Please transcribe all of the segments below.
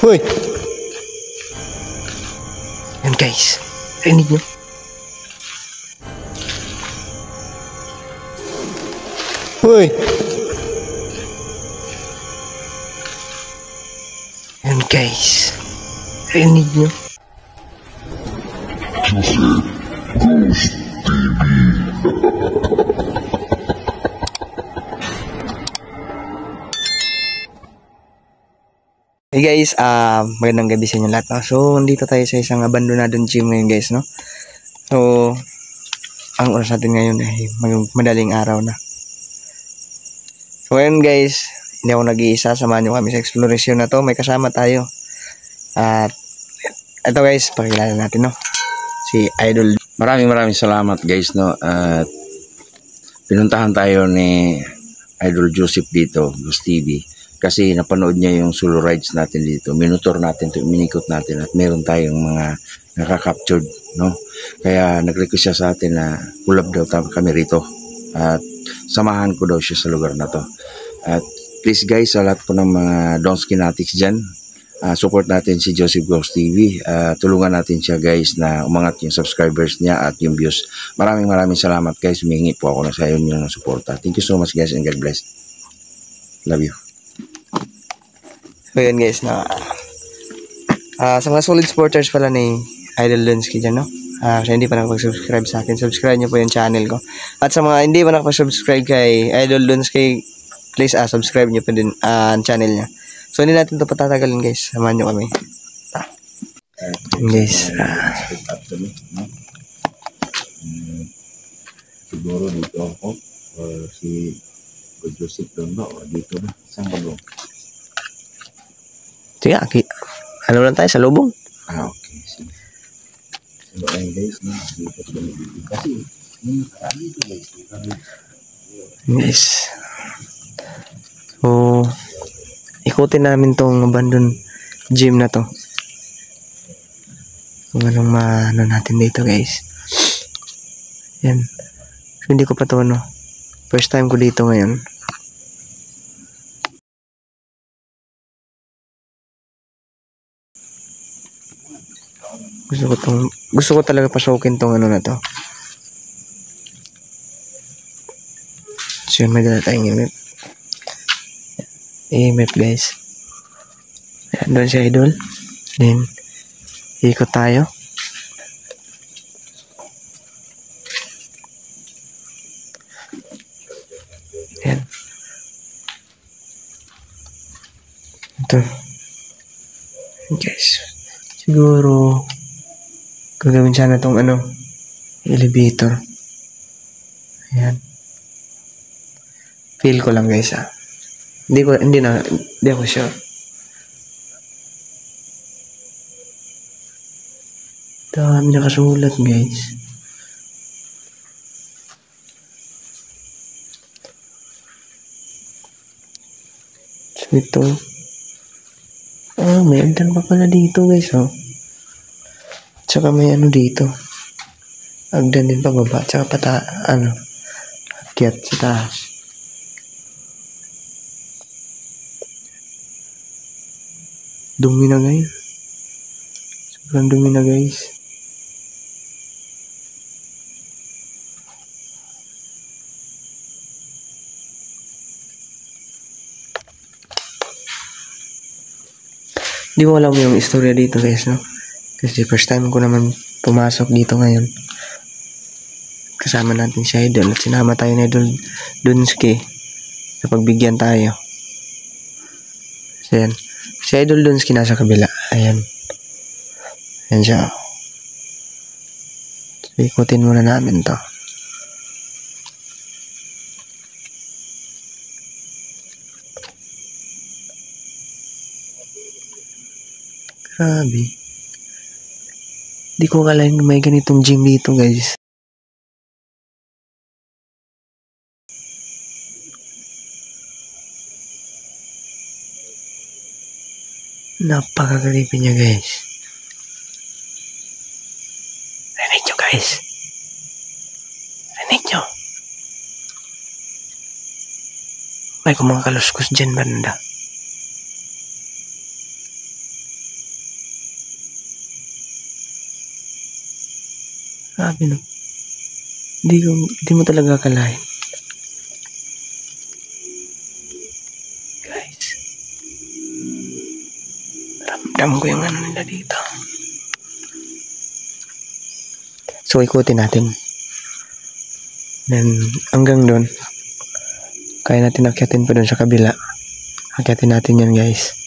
Hoy! Yan guys, rinig nyo. Hoy! Yan guys, rinig nyo. Hey guys, magandang gabi sa inyo lahat, no? So, nandito tayo sa isang abandonadong gym ngayon guys, no? So, ang oras natin ngayon ay madaling araw na. So, ngayon guys, hindi ako nag-iisa, samahan nyo kami sa exploration na to. May kasama tayo. At, ito guys, pakilala natin, no? Si Idol. Maraming salamat guys, no? At pinuntahan tayo ni Idol Joseph dito, Ghost TV. Kasi napanood niya yung solo rides natin dito. Minutor natin to, minikot natin at meron tayong mga nakaka-captured, no? Kaya nag-request siya sa atin na ulab daw kami rito. At samahan ko daw siya sa lugar na to. At please guys, sa lahat po ng mga Don's Kinetics dyan, support natin si Joseph Ghost TV. Tulungan natin siya guys na umangat yung subscribers niya at yung views. Maraming salamat guys. Humingi po ako na sa inyo ng suporta. Thank you so much guys and God bless. Love you. So yun guys, no? Sa mga solid supporters pala ni Idol Dunsky dyan, no? Kaya hindi pa nakapag-subscribe sa akin, subscribe nyo po yung channel ko. At sa mga hindi pa nakapag-subscribe kay Idol Dunsky, please subscribe nyo pa din ang channel niya. So hindi natin ito patatagalin guys, samahan nyo kami. Guys, siguro dito ako or si Joseph doon ba o dito na, saan ka doon? sige, ano lang tayo sa lubong. Okay, sige. So ayun guys, no? Dito kasi dito guys. Guys, so ikutin namin tong abandoned gym na to. Kung anong maano natin dito guys. Yan. So, hindi ko pa to no. First time ko dito ngayon. Gusto ko talaga pasukin tong ano na to. So yun, may dala tayong EMF. EMF guys. Ayan, doon si Idol. Then, ikot tayo. Ayan. Ito. Guys. Siguro, gagawin sana itong ano, elevator. Ayan. Feel ko lang guys Hindi ako sure. Dami nakasulat guys. So ito. May agdan pa pala dito guys Tsaka may ano dito. Agdan din pa baba. Tsaka akyat sa taas. Dumi na guys. Sobrang dumi na guys. Di ko alam yung istorya dito guys, no? Kasi first time ko naman pumasok dito ngayon. Kasama natin si Idol at sinama tayo ni Idol Dunsky sa pagbigyan tayo. So yan. Si Idol Dunsky nasa kabila. Ayan. Ayan siya. So, ikutin muna namin to. Grabe. Di ko akalain may ganitong gym dito guys. Napakagalipi niya guys. Rinig nyo guys. Rinig nyo. May kumakaluskos dyan banda. Grabe no. Hindi mo talaga akalain. Guys. Ramdam ko yung ano nila dito. So, ikutin natin. Then, hanggang doon, kaya natin akyatin pa doon sa kabila. Akyatin natin yan, guys.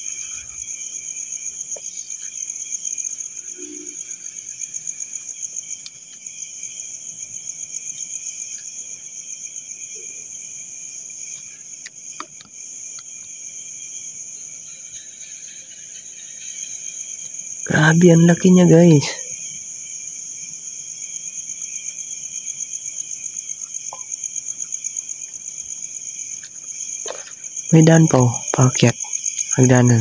Grabe, ang laki niya, guys. May daan pa, oh. Paakyat. Hagdanan.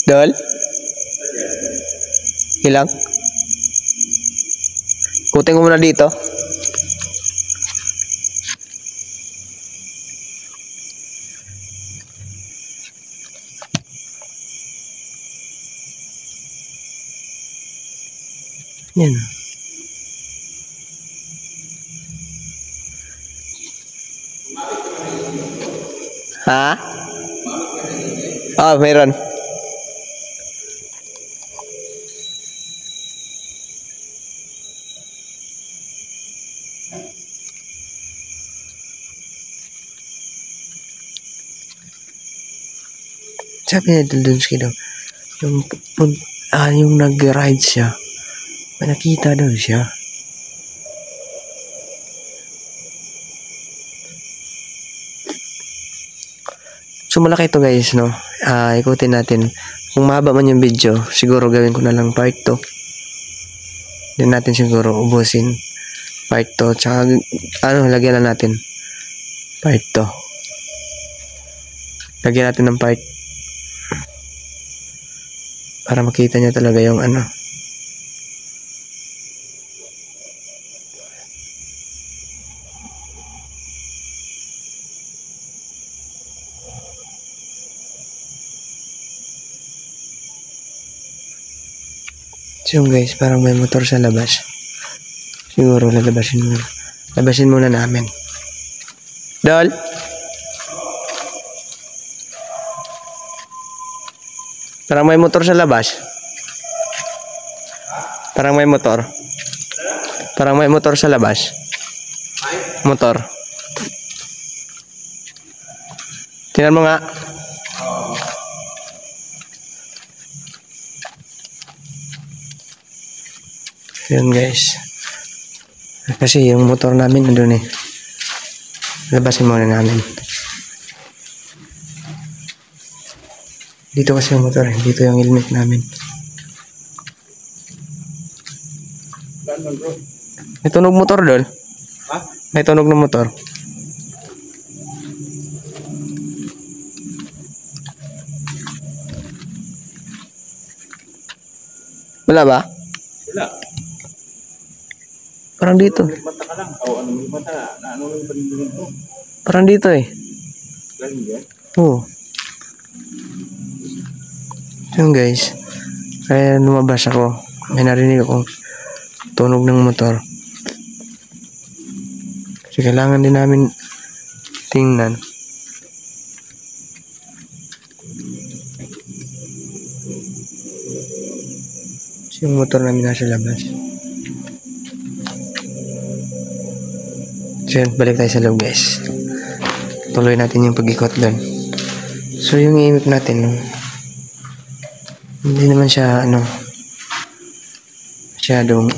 Dol? Hilang? Kutin ko muna dito. Yan. Ha? Oh, meron. Sabi niya Duldunsky daw, yung nag-ride siya, may nakita daw siya. So malaki ito guys, no? Ikutin natin. Kung mahaba man yung video, siguro gawin ko na lang part 2. Hindi natin siguro ubusin part 2. Tsaka, lagyan na natin part 2. Lagyan natin ng part para makita niya talaga yung ano. So yun guys, parang may motor sa labas. Siguro labasin muna namin. Dol? Parang may motor sa labas. Parang may motor. Parang may motor sa labas. Motor. Tingnan mo nga. Yun guys. Kasi yung motor namin nandun eh. Labasin muna namin. Dito kasi yung motor eh. Dito yung helmet namin. May tunog motor doon. Ha? May tunog ng motor. Wala ba? Wala. Parang dito. Mata ka lang. O ano may mata na ano yung panindungin mo? Parang dito eh. Galing yan? Oo. Yun guys. Kaya lumabas ako. May narinig akong tunog ng motor. Kasi kailangan din namin tingnan. So, yung motor namin nasa labas. So yun, balik tayo sa loob guys. Tuloy natin yung pag-ikot doon. So yung i-imip natin, hindi naman siya masyadong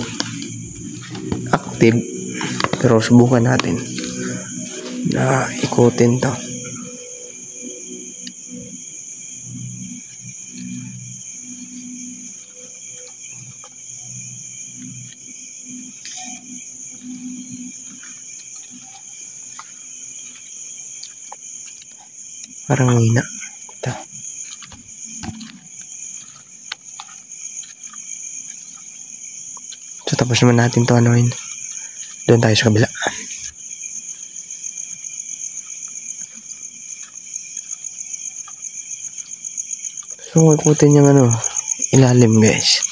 active, pero subukan natin na ikutin to. Parang hina. Ito. So tapos naman natin to anuin. Doon tayo sa kabila. So, ikutin yung ano, ilalim guys.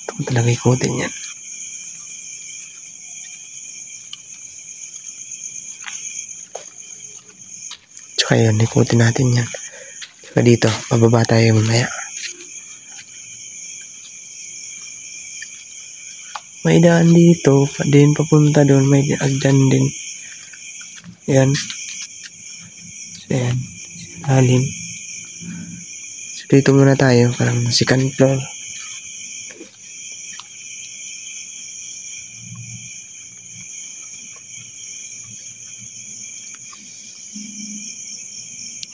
Ito talaga ikutin yan. Tsaka yun, ikutin natin yan. Tsaka dito, pababa tayo mamaya. May daan dito, din papunta doon, may agdan din. Ayan. So, ayan. Lalim. So, dito muna tayo, parang second floor.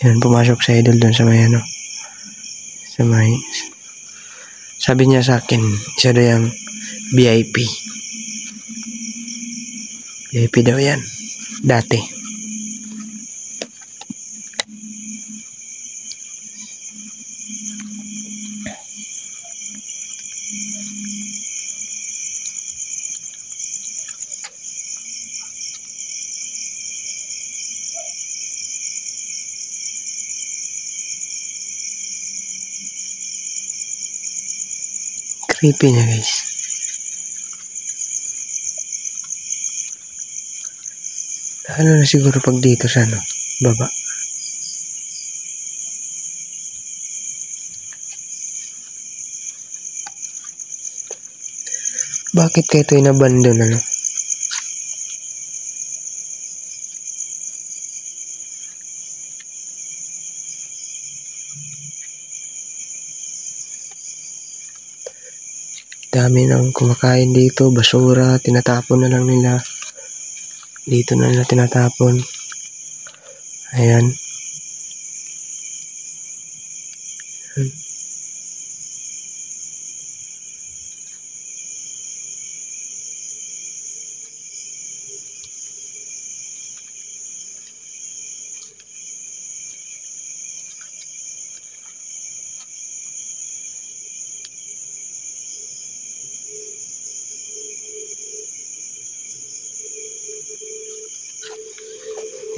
Ayan, pumasok sa idol doon sa may ano. Sa may... Sabi niya sa akin, isa daw yung VIP. VIP daw yan. Dati. Creepy niya guys. Lalo na siguro pag dito sa ano, baba. Bakit kayo ito inabandon ano? Dami nang kumakain dito, basura, tinatapon na lang nila. Dito na nila tinatapon. Ayan.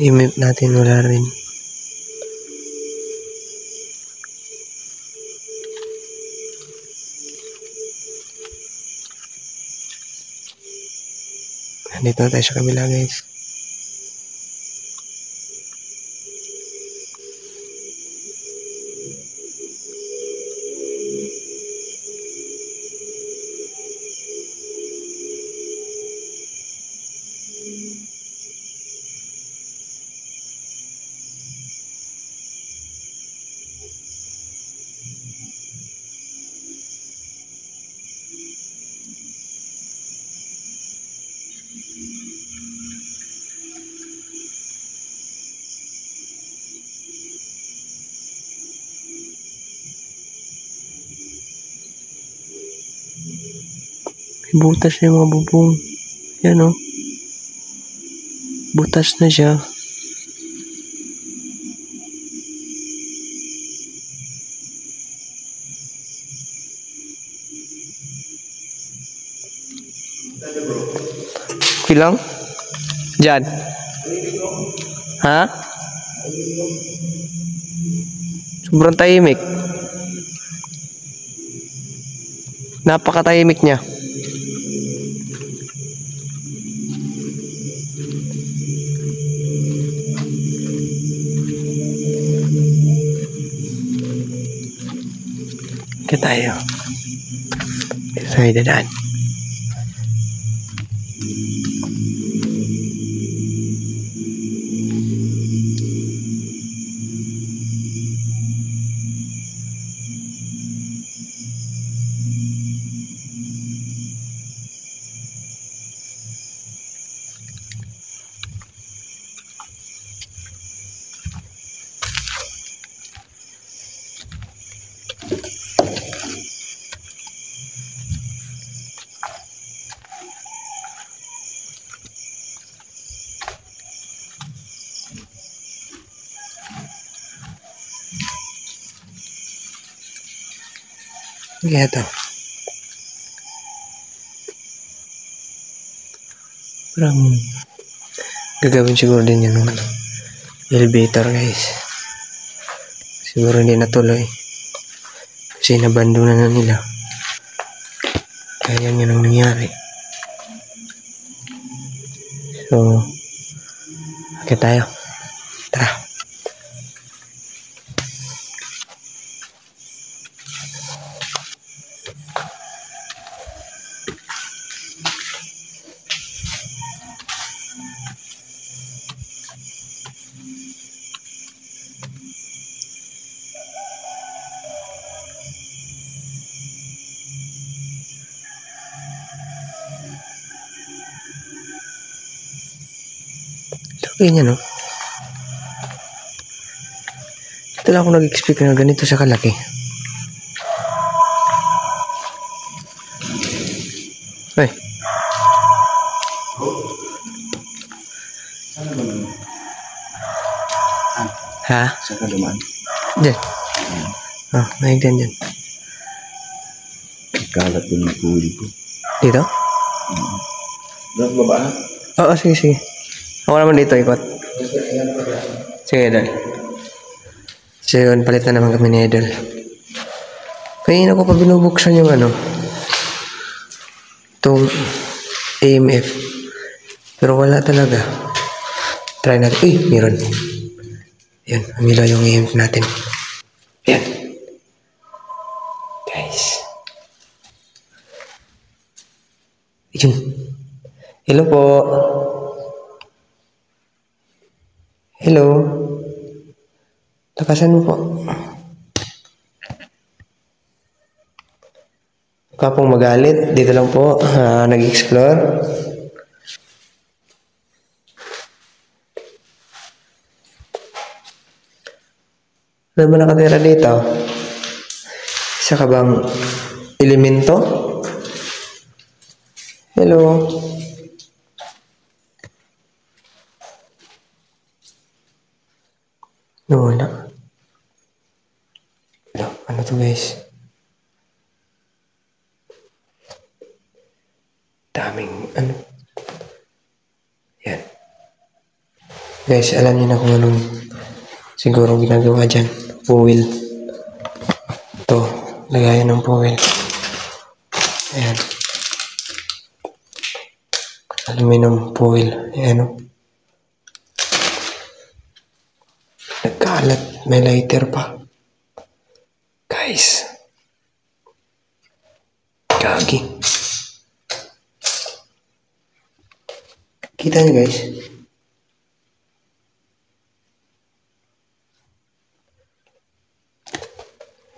I-map natin, wala rin. Dito na tayo sa kabila guys. Butas na yung mga bubong. Yan o. Butas na siya. Okay lang? Diyan. Ha? Sobrang tahimik. Napakatahimik niya. Dito tayo. Dito tayo dadaan. Ito. Parang gagawin siguro din yan ng ano. elevator guys. Siguro hindi natuloy. Kasi nabandunan na nila. Kaya yan ang nangyari. So, akit tayo. Tara. Laki niya, no? Ito lang ako nag-expect na ganito siya kalaki. Ay. Ha? Saan ka dumaan? Diyan. Oh, naik dyan. Kalat din ng kuwil ko. Dito? Doon baba na? Oo, sige. Ako naman dito, ikot. Sige, Idol. So yun, palit na naman kami ni Idol. Kanina ko pa binubuksan yung itong AMF. Pero wala talaga. Try natin. Uy, meron. Yan, umilaw yung AMF natin. Yan. Guys. Yun. Hello po. Hello. Lakasan mo po. Huwag pong magalit. Dito lang po. Nag-explore. Ano ba nakatira dito? Isa ka bang elemento? Hello. No, wala. Ano to guys? Daming Yan. Guys, alam niyo na kung anong siguro ginagawa dyan. Fuel. Ito. Lagayan ng fuel. Ayan. Aluminum foil. Ayan o. Nagkalat. May lighter pa. Guys. Gagi. Kita niyo guys?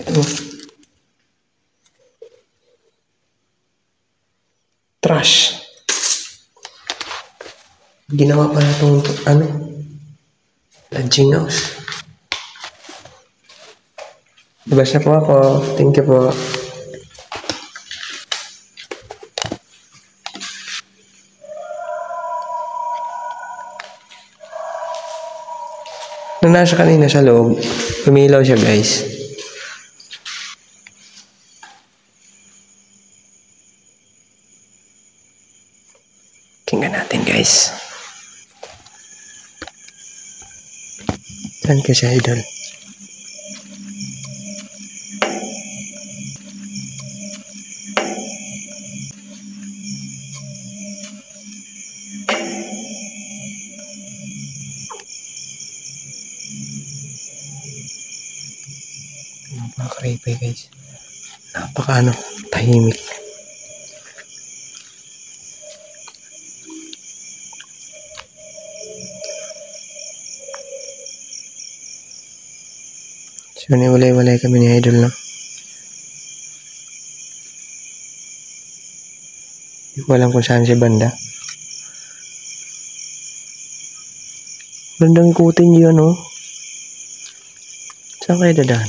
Ito. Trash. Ginawa pa na itong lodging house. Labas na po ako. Thank you po. Nung nasa kanina sa loob, umilaw siya guys. Tingnan natin guys. Saan ka siya, Idol? Napaka-creepy guys. Tahimik. So, niwalay-walay kami ni Idol, no? Hindi ko alam kung saan si banda. Bandang ikutin yun, no? Saan kayo dadaan?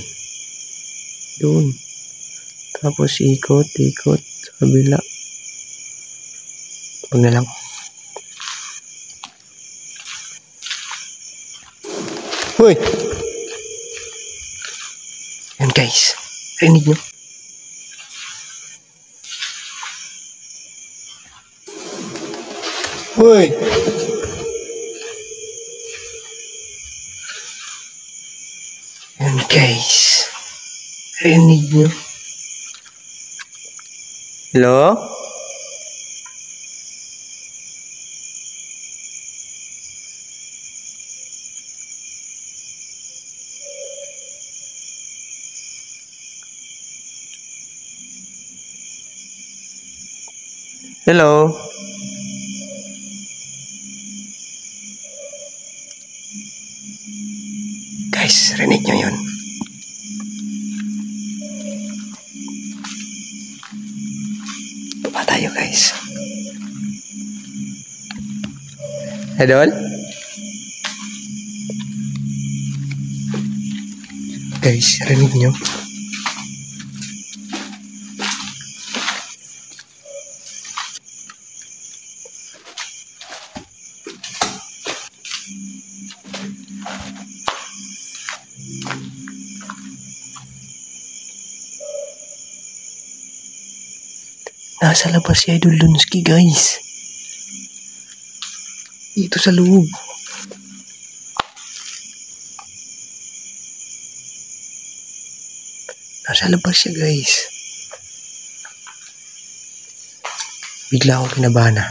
Doon. Tapos ikot sa kabila. Huwag na lang. Hoy! Yan guys. Rinig nyo. Hoy! Guys, rinig nyo? Hello? Hello? Guys, rinig nyo yun? Baba tayo guys. Idol? Guys, rinig nyo? Nasa labas si Idol Lunsky guys. Dito sa loob. Nasa labas siya guys. Bigla akong kinabahan na.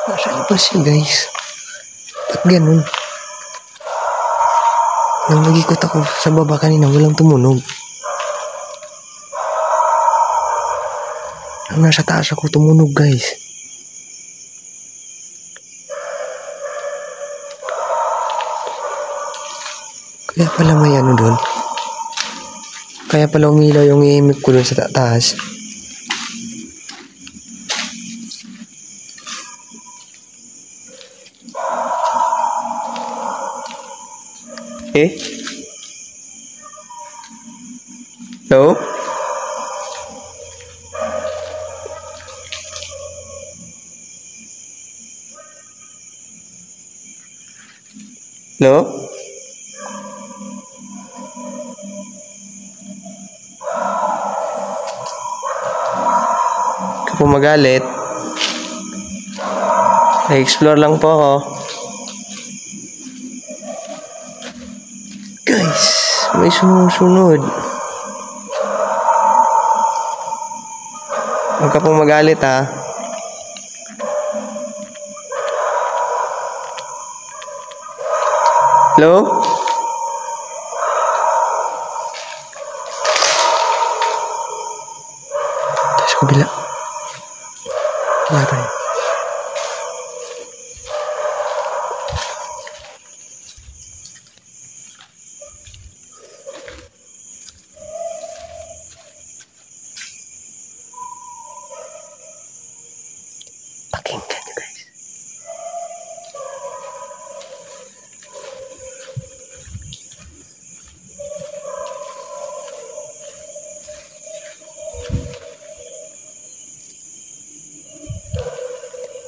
Nasa labas siya guys. Ba't ganun? Nang nag-ikot ako sa baba kanina, walang tumunog. Nang nasa taas ako, tumunog guys. Kaya pala may ano doon. Kaya pala umilaw yung ihimik ko doon sa taas. Eh? Hello? Hello? Huwag ka po magalit. Nag-explore lang po ako. Guys, may sumusunod. Huwag ka pong magalit ha. Hello? Sa kabila. Wala tayo. Pakinggan nyo guys.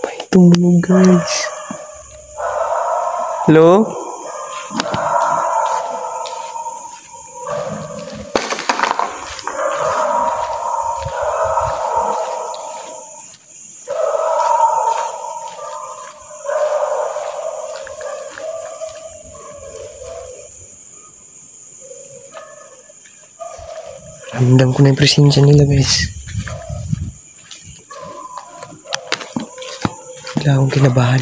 May tumunog guys. Hello? Ramdam ko na yung presensya nila guys. Bigla akong kinabahan.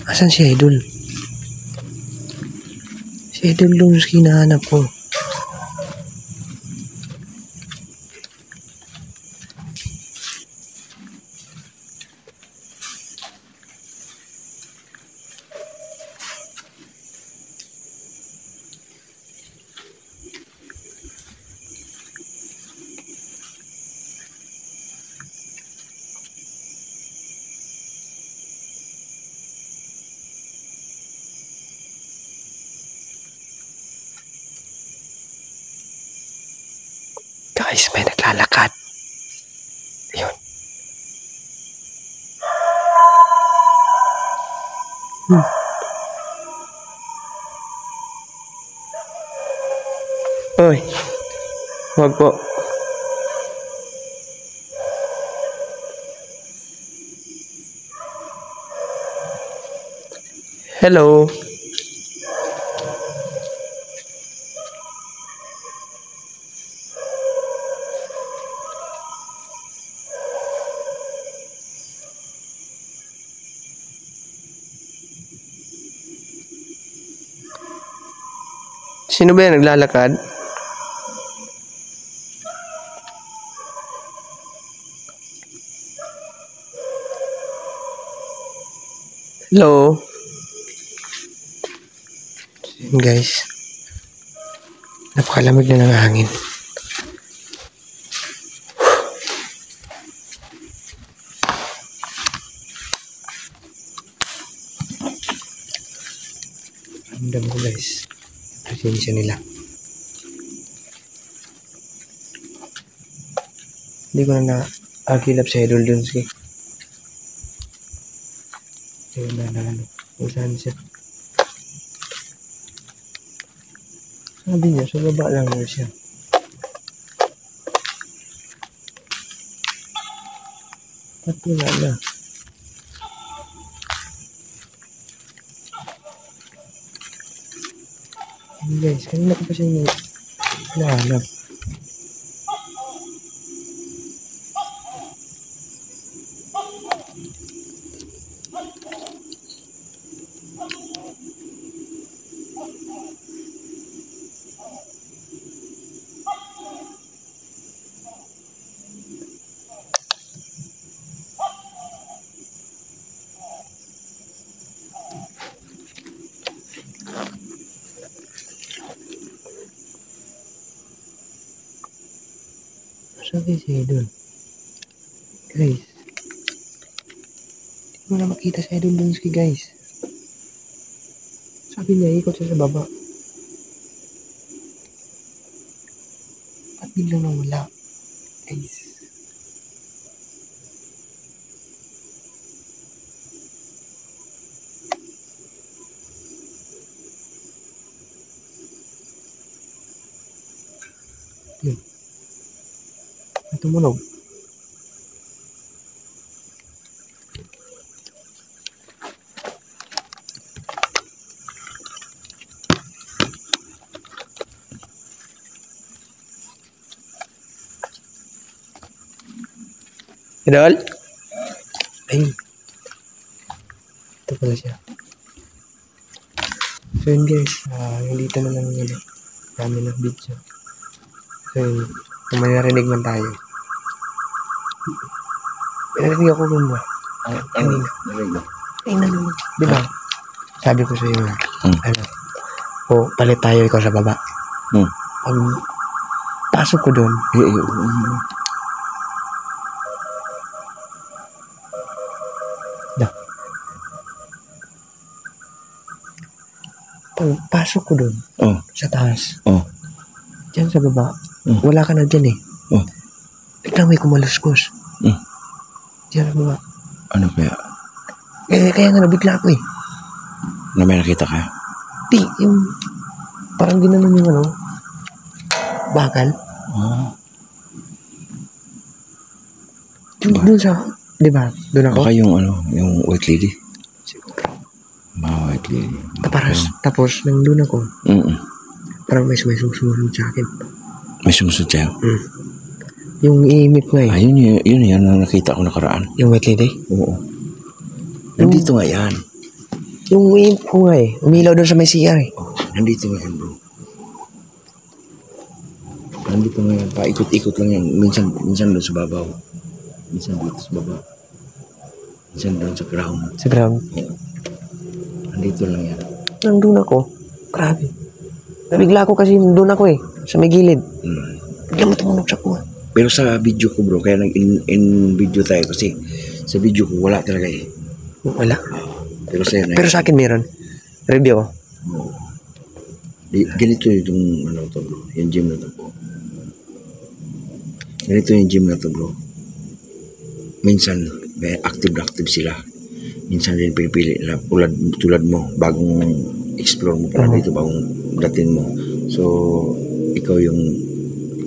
Asan si Idol? Si Idol Lunsky hinahanap ko. Guys, may naglalakad. Ayun. Oy. Wag po. Hello. Sino ba yan naglalakad? Hello? Yun guys. Napakalamig na ng hangin. Ramdam ko guys. Presensya nila. Hindi ko na na-agilap sa Idol Dunsky. Ayun na ano. Kung saan siya. Sabi niya, sa baba lang na siya. Ba't wala na? Ayun guys, kanina ko pa siya hinahanap. Sabi si Idol. Guys. Hindi mo na makita si Idol Dunsky guys. Sabi niya, ikot siya sa baba. At biglang nawala. Guys. Yun. Tumunog. Idol? Ayun. Ito pala siya. So yun guys, nandito na lang yun. Dami ng video. So yun, kung may narinig man tayo. Narinig ako kung ba? Kanina. Ay, narinig. Diba? Sabi ko sa'yo na, ano, o palit tayo, ikaw sa baba. Pag pasok ko doon, pag pasok ko doon, sa taas, dyan sa baba, wala ka na dyan eh. Biglang may kumaluskos. Diyan sa baba. Ano kaya? Kaya nga nabigla ako eh. Na may nakita ka? Di, yung parang ginanon yung ano, bakal. Doon sa, di ba? Doon ako. Baka yung ano, yung white lady. Siguro. White lady. Tapos, nang doon ako, parang may sumusunod sa akin. May sumusunod sa'yo? Yung iimit nga eh. Yun ang nakita ko nakaraan. Yung white lady? Oo. Nandito nga yan. Yung iimit ko nga eh. Umilaw doon sa may CR eh. Nandito nga yan, bro. Nandito nga yan. Paikot-ikot lang yan. Minsan doon sa babaw. Minsan dito sa baba. Minsan doon sa ground. Sa ground? Oo. Nandito lang yan. Nandun ako. Grabe. Nabigla ako kasi doon ako eh. Sa may gilid. Biglang tumunog sa kuha. Pero sa video ko, bro, kaya nag-in video tayo kasi sa video ko wala talaga eh. Wala? Pero sa'yo na. Pero sa akin meron. Review ko. Ganito yung ano to, bro. Yung gym na to po. Ganito yung gym na to, bro. Minsan, may active sila. Minsan din pinipili na tulad mo, bagong explore mo pala dito, bagong dating mo. So, ikaw yung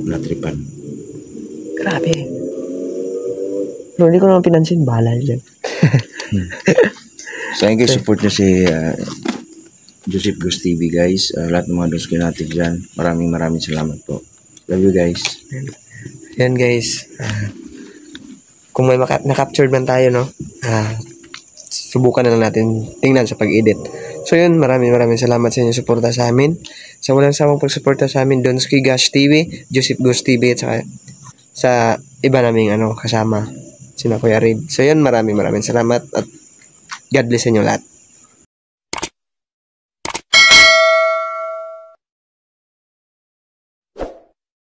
natripan. Grabe. Bro, hindi ko naman pinansin. Bahala dyan. So, ayun guys, support nyo si Joseph Gus TV, guys. Lahat ng mga doski natin dyan. Maraming salamat po. Love you, guys. Yan guys. Kung may na-captured man tayo, no? Subukan na lang natin tingnan sa pag-edit. So yun, maraming salamat sa inyong suporta sa amin. Sa walang sawang pagsuporta sa amin, Donski Gash TV, Joseph Gus TV, at saka sa iba naming kasama, sina Kuya Reed. So yun, maraming salamat at God bless sa inyo lahat.